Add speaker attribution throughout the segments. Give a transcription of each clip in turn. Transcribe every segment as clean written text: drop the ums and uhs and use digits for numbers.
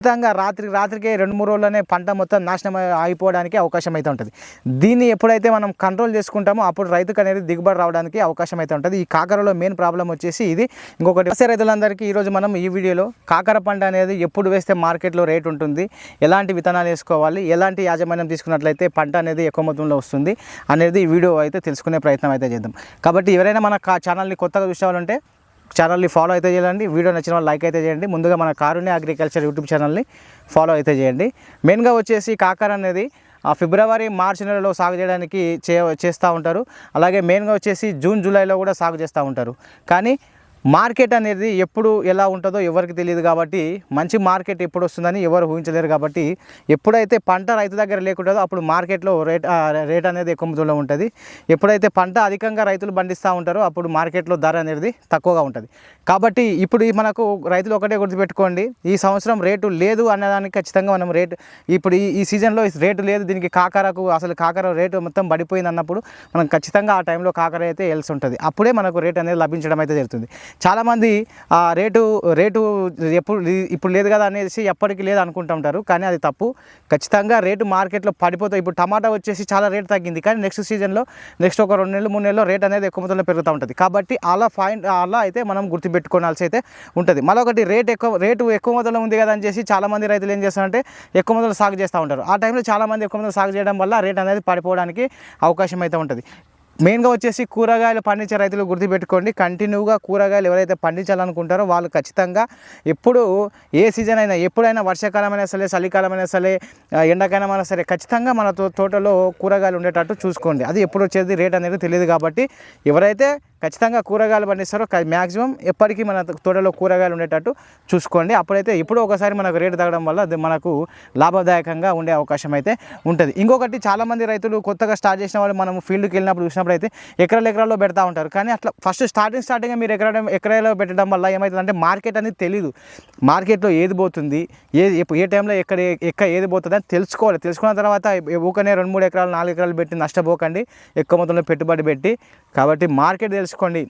Speaker 1: ఖచ్చితంగా రాత్రికి 2-3 రోజుల్లోనే పంట మొత్తం నాశనం అయిపోవడానికి అవకాశం అయితే ఉంటుంది. దీన్ని ఎప్పుడైతే మనం కంట్రోల్ చేసుకుంటామో అప్పుడు రైతుకు అనేది దిగుబడి రావడానికి అవకాశం అయితే ఉంటుంది. ఈ కాకరలో మెయిన్ ప్రాబ్లం వచ్చేసి ఇది. ఇంకొకటి రైతులందరికీ ఈరోజు మనం ఈ వీడియోలో కాకర పంట అనేది ఎప్పుడు వేస్తే మార్కెట్లో రేట్ ఉంటుంది, ఎలాంటి విత్తనాలు వేసుకోవాలి, ఎలాంటి యాజమాన్యం తీసుకున్నట్లయితే పంట అనేది ఎక్కువ మొత్తంలో వస్తుంది అనేది ఈ వీడియో అయితే తెలుసుకునే ప్రయత్నం అయితే చేద్దాం. కాబట్టి ఎవరైనా మన ఛానల్ని కొత్తగా చూసేవాళ్ళంటే ఛానల్ని ఫాలో అయితే చేయండి. వీడియో నచ్చిన వాళ్ళు లైక్ అయితే చేయండి. ముందుగా మన కారుణ్య అగ్రికల్చర్ యూట్యూబ్ ఛానల్ని ఫాలో అయితే చేయండి. మెయిన్గా వచ్చేసి కాకర అనేది ఫిబ్రవరి మార్చి నెలలో సాగు చేయడానికి చేస్తూ ఉంటారు. అలాగే మెయిన్గా వచ్చేసి జూన్ జూలైలో కూడా సాగు చేస్తూ ఉంటారు. కానీ మార్కెట్ అనేది ఎప్పుడు ఎలా ఉంటుందో ఎవరికి తెలియదు. కాబట్టి మంచి మార్కెట్ ఎప్పుడు వస్తుందని ఎవరు ఊహించలేరు. కాబట్టి ఎప్పుడైతే పంట రైతు దగ్గర లేకుంటుందో అప్పుడు మార్కెట్లో రేట్ అనేది ఎక్కువ మొత్తంలో ఉంటుంది. ఎప్పుడైతే పంట అధికంగా రైతులు పండిస్తూ ఉంటారో అప్పుడు మార్కెట్లో ధర అనేది తక్కువగా ఉంటుంది. కాబట్టి ఇప్పుడు మనకు రైతులు ఒకటే గుర్తుపెట్టుకోండి, ఈ సంవత్సరం రేటు లేదు అన్నదానికి ఖచ్చితంగా మనం ఇప్పుడు ఈ సీజన్లో రేటు లేదు, దీనికి కాకర రేటు మొత్తం పడిపోయింది అన్నప్పుడు మనం ఖచ్చితంగా ఆ టైంలో కాకర అయితే వెళ్సి ఉంటుంది. అప్పుడే మనకు రేట్ అనేది లభించడం అయితే జరుగుతుంది. చాలామంది రేటు ఇప్పుడు లేదు కదా అనేసి ఎప్పటికీ లేదు అనుకుంటుంటారు. కానీ అది తప్పు. ఖచ్చితంగా రేటు మార్కెట్లో పడిపోతాయి. ఇప్పుడు టమాటా వచ్చేసి చాలా రేటు తగ్గింది, కానీ నెక్స్ట్ సీజన్లో ఒక 2 నెలలు 3 నెలల్లో రేట్ అనేది ఎక్కువ మొత్తంలో పెరుగుతూ ఉంటుంది. కాబట్టి అలా అయితే మనం గుర్తుపెట్టుకోవాల్సి అయితే ఉంటుంది. మరొకటి రేటు ఎక్కువ మొత్తంలో ఉంది కదా అని చేసి చాలామంది రైతులు ఏం చేస్తారంటే ఎక్కువ మొత్తంలో సాగు చేస్తూ ఉంటారు. ఆ టైంలో చాలామంది ఎక్కువ మొత్తంలో సాగు చేయడం వల్ల రేట్ అనేది పడిపోవడానికి అవకాశం అయితే ఉంటుంది. మెయిన్గా వచ్చేసి కూరగాయలు పండించే రైతులు గుర్తుపెట్టుకోండి, కంటిన్యూగా కూరగాయలు ఎవరైతే పండించాలనుకుంటారో వాళ్ళు ఖచ్చితంగా ఎప్పుడు ఏ సీజన్ అయినా, ఎప్పుడైనా వర్షాకాలం అయినా సరే, చలికాలం అయినా సరే, ఎండాకాలం అయినా సరే ఖచ్చితంగా మన తోటలో కూరగాయలు ఉండేటట్టు చూసుకోండి. అది ఎప్పుడు వచ్చేది రేట్ అనేది తెలియదు. కాబట్టి ఎవరైతే ఖచ్చితంగా కూరగాయలు పండిస్తారో మ్యాక్సిమం ఎప్పటికీ మన తోటలో కూరగాయలు ఉండేటట్టు చూసుకోండి. అప్పుడైతే ఎప్పుడో ఒకసారి మనకు రేటు తగ్గడం వల్ల అది మనకు లాభదాయకంగా ఉండే అవకాశం అయితే ఉంటుంది. ఇంకొకటి చాలామంది రైతులు కొత్తగా స్టార్ట్ చేసిన వాళ్ళు మనం ఫీల్డ్కి వెళ్ళినప్పుడు చూసినప్పుడు అయితే ఎకరాల్లో పెడతా ఉంటారు. కానీ అట్లా ఫస్ట్ స్టార్టింగ్ మీరు ఎకరాల్లో పెట్టడం వల్ల ఏమవుతుందంటే మార్కెట్ అనేది తెలియదు. మార్కెట్లో ఏది పోతుంది, ఏ టైంలో ఏది పోతుంది అని తెలుసుకోవాలి. తెలుసుకున్న తర్వాత ఊకనే 2-3 ఎకరాలు 4 ఎకరాలు పెట్టి నష్టపోకండి, ఎక్కువ మొత్తంలో పెట్టుబడి పెట్టి. కాబట్టి మార్కెట్ తెలుసుకోండి,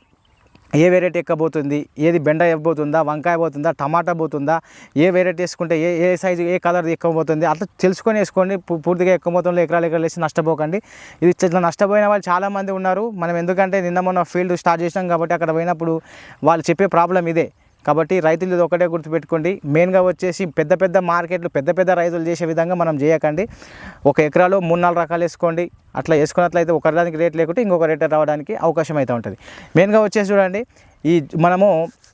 Speaker 1: ఏ వెరైటీ ఎక్కబోతుంది, ఏది బెండ ఇవ్వబోతుందా, వంకాయ పోతుందా, టమాటా పోతుందా, ఏ వెరైటీ వేసుకుంటే ఏ సైజు ఏ కలర్ ఎక్కబోతుంది అట్లా తెలుసుకొని వేసుకోండి. పూర్తిగా ఎక్కువ మొత్తంలో ఎకరాలు వేసి నష్టపోకండి. ఇది ఇట్లా నష్టపోయిన వాళ్ళు చాలామంది ఉన్నారు. మనం ఎందుకంటే నిన్న మొన్న ఫీల్డ్ స్టార్ట్ చేసినాం కాబట్టి అక్కడ పోయినప్పుడు వాళ్ళు చెప్పే ప్రాబ్లం ఇదే. కాబట్టి రైతులు ఇది ఒకటే గుర్తుపెట్టుకోండి. మెయిన్గా వచ్చేసి పెద్ద మార్కెట్లు పెద్ద రైతులు చేసే విధంగా మనం చేయకండి. ఒక ఎకరాలో 3-4 రకాలు వేసుకోండి. అట్లా వేసుకున్నట్లయితే ఒకదానికి రేట్ లేకుంటే ఇంకొక రేట్ రావడానికి అవకాశం అయితే ఉంటుంది. మెయిన్గా వచ్చేసి చూడండి, మనము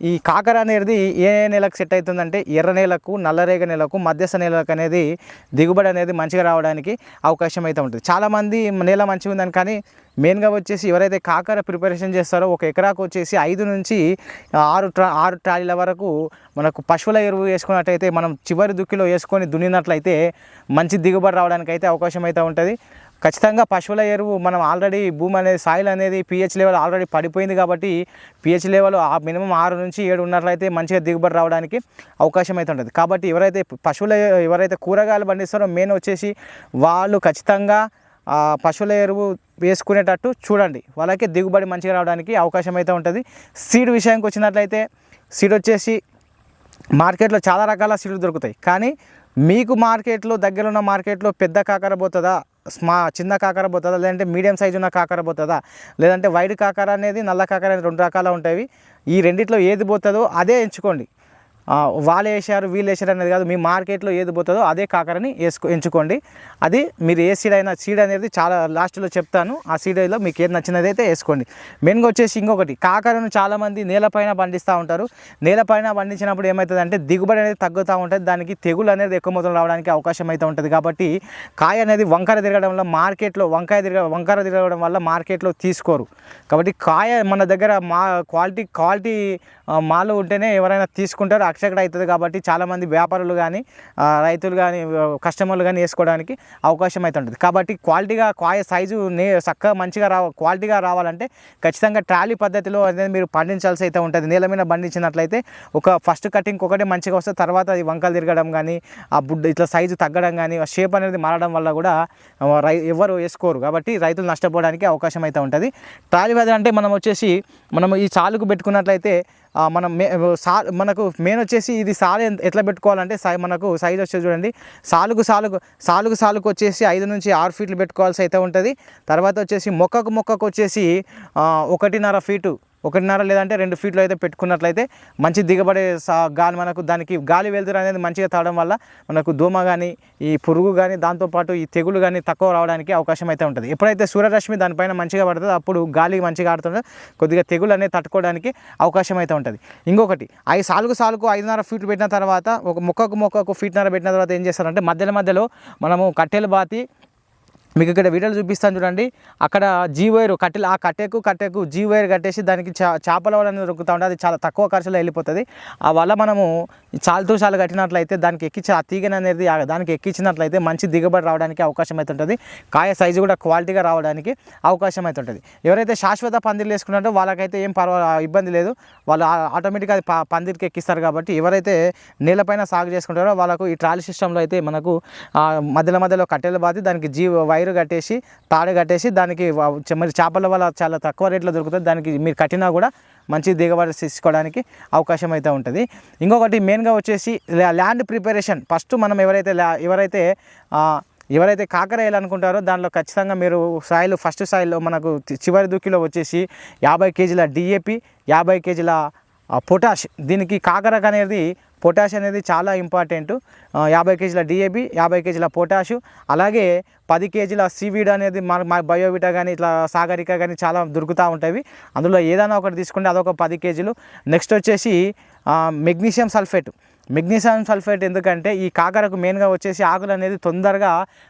Speaker 1: ఈ కాకర అనేది ఏ నెలకు సెట్ అవుతుందంటే ఎర్ర నేలకు, నల్లరేగ నెలకు, మధ్యస్థ నేలకు అనేది దిగుబడి అనేది మంచిగా రావడానికి అవకాశం అయితే ఉంటుంది. చాలామంది నేల మంచిగా ఉందని, కానీ మెయిన్గా వచ్చేసి ఎవరైతే కాకర ప్రిపరేషన్ చేస్తారో ఒక ఎకరాకు వచ్చేసి 5 నుంచి 6 ట్రాలీల వరకు మనకు పశువుల ఎరువు వేసుకున్నట్టయితే, మనం చివరి దుక్కిలో వేసుకొని దున్నినట్లయితే మంచి దిగుబడి రావడానికి అయితే అవకాశం అయితే ఉంటుంది. ఖచ్చితంగా పశువుల ఎరువు మనం ఆల్రెడీ భూమి అనేది సాయిల్ అనేది pH లెవెల్ ఆల్రెడీ పడిపోయింది. కాబట్టి pH లెవెల్ మినిమం 6 నుంచి 7 ఉన్నట్లయితే మంచిగా దిగుబడి రావడానికి అవకాశం అయితే ఉంటుంది. కాబట్టి ఎవరైతే కూరగాయలు పండిస్తారో మెయిన్ వచ్చేసి వాళ్ళు ఖచ్చితంగా పశువుల ఎరువు వేసుకునేటట్టు చూడండి. వాళ్ళకి దిగుబడి మంచిగా రావడానికి అవకాశం అయితే ఉంటుంది. సీడ్ విషయానికి వచ్చినట్లయితే సీడ్ వచ్చేసి మార్కెట్లో చాలా రకాల సీడ్లు దొరుకుతాయి. కానీ మీకు దగ్గర ఉన్న మార్కెట్లో పెద్ద కాకర పోతుందా, చిన్న కాకర పోతుందా, లేదంటే మీడియం సైజు ఉన్న కాకర పోతుందా, లేదంటే వైట్ కాకర అనేది నల్ల కాకర అనేది 2 రకాలు ఉంటాయి. ఈ రెండిట్లో ఏది పోతుందో అదే ఎంచుకోండి. వాళ్ళు వేసారు వీళ్ళు వేసారు అనేది కాదు, మీ మార్కెట్లో ఏది పోతుందో అదే కాకరని ఎంచుకోండి. అది మీరు ఏ సీడ్ అనేది చాలా లాస్ట్లో చెప్తాను. ఆ సీడ్లో మీకు ఏది నచ్చినది అయితే వేసుకోండి. మెయిన్గా వచ్చేసి ఇంకొకటి, కాకరను చాలామంది నేలపైన పండిస్తూ ఉంటారు. నేలపైన పండించినప్పుడు ఏమవుతుందంటే దిగుబడి అనేది తగ్గుతూ ఉంటుంది. దానికి తెగులు అనేది ఎక్కువ మొత్తంలో రావడానికి అవకాశం అయితే ఉంటుంది. కాబట్టి కాయ అనేది వంకర తిరగడం వల్ల మార్కెట్లో వంకర తిరగడం వల్ల మార్కెట్లో తీసుకోరు. కాబట్టి కాయ మన దగ్గర క్వాలిటీ మాలు ఉంటేనే ఎవరైనా తీసుకుంటారు, అక్షకడ అవుతుంది. కాబట్టి చాలామంది వ్యాపారులు కానీ రైతులు కానీ కస్టమర్లు కానీ వేసుకోవడానికి అవకాశం అయితే ఉంటుంది. కాబట్టి కాయ సైజు చక్కగా మంచిగా క్వాలిటీగా రావాలంటే ఖచ్చితంగా ట్రాలీ పద్ధతిలో అనేది మీరు పండించాల్సి అయితే ఉంటుంది. నేల మీద పండించినట్లయితే ఫస్ట్ కటింగ్ ఒకటే మంచిగా వస్తే తర్వాత అది వంకలు తిరగడం కానీ, ఆ ఇట్లా సైజు తగ్గడం కానీ, ఆ షేప్ అనేది మారడం వల్ల కూడా ఎవరు వేసుకోరు. కాబట్టి రైతులు నష్టపోవడానికి అవకాశం అయితే ఉంటుంది. ట్రాలీ పద్ధతి అంటే మనం ఈ చాలుకు పెట్టుకున్నట్లయితే మనం మనకు మెయిన్ వచ్చేసి ఇది సాలు ఎట్లా పెట్టుకోవాలంటే మనకు సైజ్ వచ్చేసి చూడండి, సాలుకు వచ్చేసి 5 నుంచి 6 ఫీట్లు పెట్టుకోవాల్సి అయితే ఉంటుంది. తర్వాత వచ్చేసి మొక్కకు వచ్చేసి 1.5 ఫీటు, 1.5 లేదంటే 2 ఫీట్లు అయితే పెట్టుకున్నట్లయితే మంచి దిగబడే గాలి మనకు దానికి గాలి వెలుతురు అనేది మంచిగా తాగడం వల్ల మనకు దోమ కానీ ఈ పురుగు కానీ దాంతోపాటు ఈ తెగులు కానీ తక్కువ రావడానికి అవకాశం అయితే ఉంటుంది. ఎప్పుడైతే సూర్యరశ్మి దానిపైన మంచిగా పడుతుందో అప్పుడు గాలి మంచిగా ఆడుతుందో కొద్దిగా తెగులు అనేది తట్టుకోవడానికి అవకాశం అయితే ఉంటుంది. ఇంకొకటి సాలుకు 5.5 ఫీట్లు పెట్టిన తర్వాత ఒక మొక్కకు ఫీట్న్నర పెట్టిన తర్వాత ఏం చేస్తారంటే మధ్యలో మనము కట్టెలు బాతి మీకు ఇక్కడ వీడియోలు చూపిస్తాను చూడండి. అక్కడ జీవైర్ ఆ కట్టెకు జీవైర్ కట్టేసి దానికి చేపల వల అనేది దొరుకుతూ ఉంటుంది. అది చాలా తక్కువ ఖర్చులో వెళ్ళిపోతుంది. ఆ వల్ల మనము చాలు కట్టినట్లయితే దానికి ఎక్కించి ఆ తీగన అనేది దానికి ఎక్కించినట్లయితే మంచి దిగుబడి రావడానికి అవకాశం అయితే ఉంటుంది. కాయ సైజు కూడా క్వాలిటీగా రావడానికి అవకాశం అయితే ఉంటుంది. ఎవరైతే శాశ్వత పందిర్లు వేసుకున్నారో వాళ్ళకైతే ఏం ఇబ్బంది లేదు, వాళ్ళు ఆటోమేటిక్గా పందిరికి ఎక్కిస్తారు. కాబట్టి ఎవరైతే నేలపైన సాగు చేసుకుంటారో వాళ్ళకు ఈ ట్రాలీ సిస్టంలో అయితే మనకు మధ్యలో కట్టెలు బాతి దానికి వైరు కట్టేసి తాడు కట్టేసి దానికి మరి చేపల వల్ల చాలా తక్కువ రేట్లో దొరుకుతుంది. దానికి మీరు కట్టినా కూడా మంచి దిగుబడి తీసుకోవడానికి అవకాశం అయితే ఉంటుంది. ఇంకొకటి మెయిన్గా వచ్చేసి ల్యాండ్ ప్రిపరేషన్. ఫస్ట్ మనం ఎవరైతే కాకర వేయాలనుకుంటారో దానిలో ఖచ్చితంగా మీరు ఫస్ట్ సాయిల్లో మనకు చివరి దుక్కిలో వచ్చేసి 50 కేజీల DAP, 50 కేజీల పొటాష్. దీనికి కాకరకు అనేది పొటాష్ అనేది చాలా ఇంపార్టెంట్. 50 కేజీల DAP, 50 కేజీల పొటాషు, అలాగే 10 కేజీల సీవీడ్ అనేది మన బయోవిటా కానీ ఇట్లా సాగరిక కానీ చాలా దొరుకుతూ ఉంటాయి. అందులో ఏదైనా ఒకటి తీసుకుంటే అదొక 10 కేజీలు. నెక్స్ట్ వచ్చేసి మెగ్నీషియం సల్ఫేట్. ఎందుకంటే ఈ కాకరకు మెయిన్గా వచ్చేసి ఆకులు అనేది తొందరగా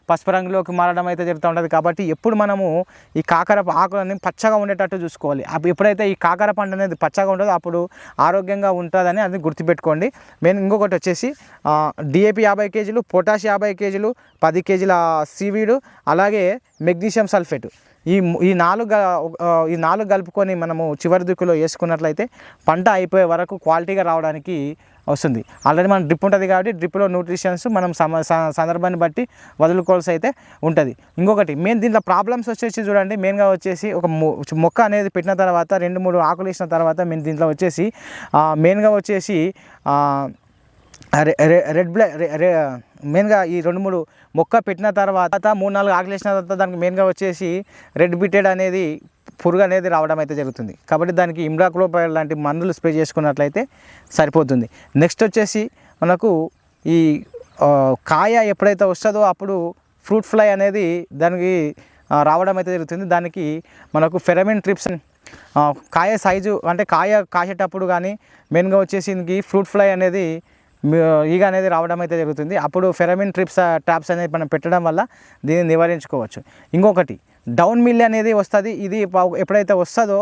Speaker 1: పసుపు రంగులోకి మారడం అయితే జరుగుతూ ఉంటుంది. కాబట్టి ఎప్పుడు మనము ఈ కాకర ఆకులని పచ్చగా ఉండేటట్టు చూసుకోవాలి. ఎప్పుడైతే ఈ కాకర పంట అనేది పచ్చగా ఉంటుందో అప్పుడు ఆరోగ్యంగా ఉంటుందని అది గుర్తుపెట్టుకోండి. ఇంకొకటి వచ్చేసి DAP 50 కేజీలు, పొటాష్ 50 కేజీలు, 10 కేజీల సీవీడు, అలాగే మెగ్నీషియం సల్ఫేట్. ఈ నాలుగు కలుపుకొని మనము చివరి దిక్కులో వేసుకున్నట్లయితే పంట అయిపోయే వరకు క్వాలిటీగా రావడానికి వస్తుంది. ఆల్రెడీ మన డ్రిప్ ఉంటుంది కాబట్టి డ్రిప్లో న్యూట్రిషన్స్ మనం సందర్భాన్ని బట్టి వదులుకోవాల్సి అయితే ఉంటుంది. ఇంకొకటి దీంట్లో ప్రాబ్లమ్స్ వచ్చేసి చూడండి, మెయిన్గా వచ్చేసి ఒక మొక్క అనేది పెట్టిన తర్వాత 2-3 ఆకులు వేసిన తర్వాత దీంట్లో వచ్చేసి మెయిన్గా వచ్చేసి మెయిన్గా ఈ 2-3 మొక్క పెట్టిన తర్వాత 3-4 ఆకులు వేసిన తర్వాత దానికి మెయిన్గా వచ్చేసి రెడ్ బిటెడ్ అనేది పురుగు అనేది రావడం అయితే జరుగుతుంది. కాబట్టి దానికి ఇమ్డాక్లోపైడ్ లాంటి మందులు స్ప్రే చేసుకున్నట్లయితే సరిపోతుంది. నెక్స్ట్ వచ్చేసి మనకు ఈ కాయ ఎప్పుడైతే వస్తుందో అప్పుడు ఫ్రూట్ ఫ్లై అనేది దానికి రావడం అయితే జరుగుతుంది. దానికి మనకు ఫెరమిన్ ట్రిప్స్ కాయ సైజు అంటే కాయ కాసేటప్పుడు కానీ మెయిన్గా వచ్చేసి దీనికి ఫ్రూట్ ఫ్లై అనేది ఈగ అనేది రావడం అయితే జరుగుతుంది. అప్పుడు ఫెరమిన్ ట్రాప్స్ అనేది మనం పెట్టడం వల్ల దీన్ని నివారించుకోవచ్చు. ఇంకొకటి డౌన్ మిల్ అనేది వస్తుంది. ఇది ఎప్పుడైతే వస్తుందో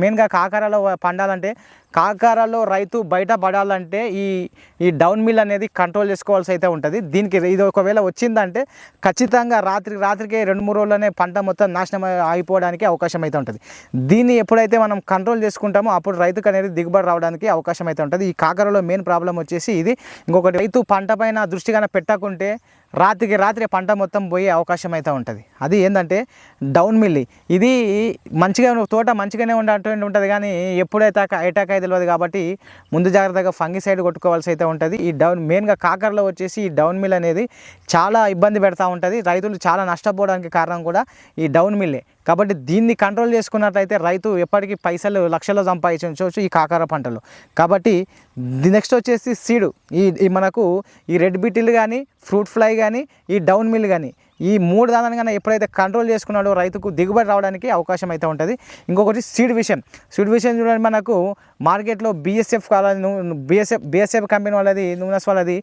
Speaker 1: మెయిన్గా కాకరలో పండాలంటే, కాకరలో రైతు బయట పడాలంటే ఈ డౌన్ మిల్ అనేది కంట్రోల్ చేసుకోవాల్సి అయితే ఉంటుంది. దీనికి ఇది ఒకవేళ వచ్చిందంటే ఖచ్చితంగా రాత్రికి 2-3 రోజుల్లోనే పంట మొత్తం నాశనం అయిపోవడానికి అవకాశం అయితే ఉంటుంది. దీన్ని ఎప్పుడైతే మనం కంట్రోల్ చేసుకుంటామో అప్పుడు రైతుకు అనేది దిగుబడి రావడానికి అవకాశం అయితే ఉంటుంది. ఈ కాకరలో మెయిన్ ప్రాబ్లం వచ్చేసి ఇది. ఇంకొకటి రైతు పంట పైన దృష్టి కన్నా పెట్టకుంటే రాత్రి పంట మొత్తం పోయే అవకాశం అయితే ఉంటుంది. అది ఏంటంటే డౌన్ మిల్. ఇది మంచిగా తోట మంచిగానే ఉంటుంది కానీ ఎప్పుడైతే అటాక్ అయితే తెలియదు. కాబట్టి ముందు జాగ్రత్తగా ఫంగిసైడ్ కొట్టుకోవాల్సి అయితే ఉంటుంది. ఈ మెయిన్గా కాకరలో వచ్చేసి ఈ డౌన్ మిల్ అనేది చాలా ఇబ్బంది పెడతా ఉంటుంది. రైతులు చాలా నష్టపోవడానికి కారణం కూడా ఈ డౌన్ మిల్లే. కాబట్టి దీన్ని కంట్రోల్ చేసుకున్నట్లయితే రైతు ఎప్పటికీ పైసలు లక్షల్లో సంపాదించవచ్చు ఈ కాకర పంటలో. కాబట్టి నెక్స్ట్ వచ్చేసి సీడు. మనకు ఈ రెడ్ బీటిల్ కానీ, ఫ్రూట్ ఫ్లై కానీ, ఈ డౌన్ మిల్ కానీ, ఈ 3 దానిగానే ఎప్పుడైతే కంట్రోల్ చేసుకున్నాడో రైతుకు దిగుబడి రావడానికి అవకాశం అయితే ఉంటుంది. ఇంకొకటి సీడ్ విషయం చూడండి, మనకు మార్కెట్లో బిఎస్ఎఫ్ కంపెనీ వాళ్ళది, నూనెస్ వాళ్ళది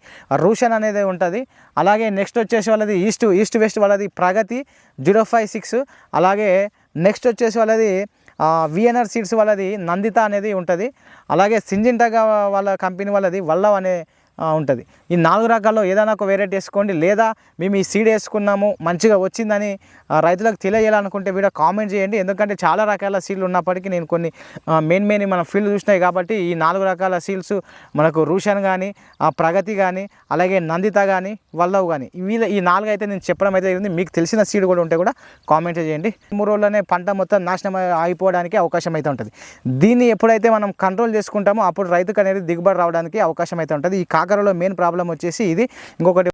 Speaker 1: రూషన్ అనేది ఉంటుంది. అలాగే నెక్స్ట్ వచ్చేసి వాళ్ళది ఈస్ట్ వెస్ట్ వాళ్ళది ప్రగతి 056. అలాగే నెక్స్ట్ వచ్చేసి వాళ్ళది VNR సీడ్స్ వాళ్ళది నందిత అనేది ఉంటుంది. అలాగే సింజింటగా వాళ్ళ కంపెనీ వాళ్ళది వల్లవ్ అనే ఉంటుంది. ఈ 4 రకాల్లో ఏదైనా ఒక వెరైటీ వేసుకోండి, లేదా మేము ఈ సీడ్ వేసుకున్నాము మంచిగా వచ్చిందని రైతులకు తెలియజేయాలనుకుంటే వీడియో కామెంట్ చేయండి. ఎందుకంటే చాలా రకాల సీడ్లు ఉన్నప్పటికీ నేను కొన్ని మెయిన్ మన ఫీల్డ్ చూసినాయి కాబట్టి ఈ 4 రకాల సీడ్స్ మనకు రూషన్ కానీ, ప్రగతి కానీ, అలాగే నందిత కానీ, వల్లవ్ కానీ ఈ 4 అయితే నేను చెప్పడం అయితే జరిగింది. మీకు తెలిసిన సీడ్ కూడా ఉంటే కూడా కామెంట్ చేయండి. 3 రోజుల్లోనే పంట మొత్తం నాశనం అయిపోవడానికి అవకాశం అయితే ఉంటుంది. దీన్ని ఎప్పుడైతే మనం కంట్రోల్ చేసుకుంటామో అప్పుడు రైతుకు అనేది దిగుబడి రావడానికి అవకాశం అయితే ఉంటుంది. ఈ కాకరలో మెయిన్ ప్రాబ్లం వచ్చేసి ఇది. ఇంకొకటి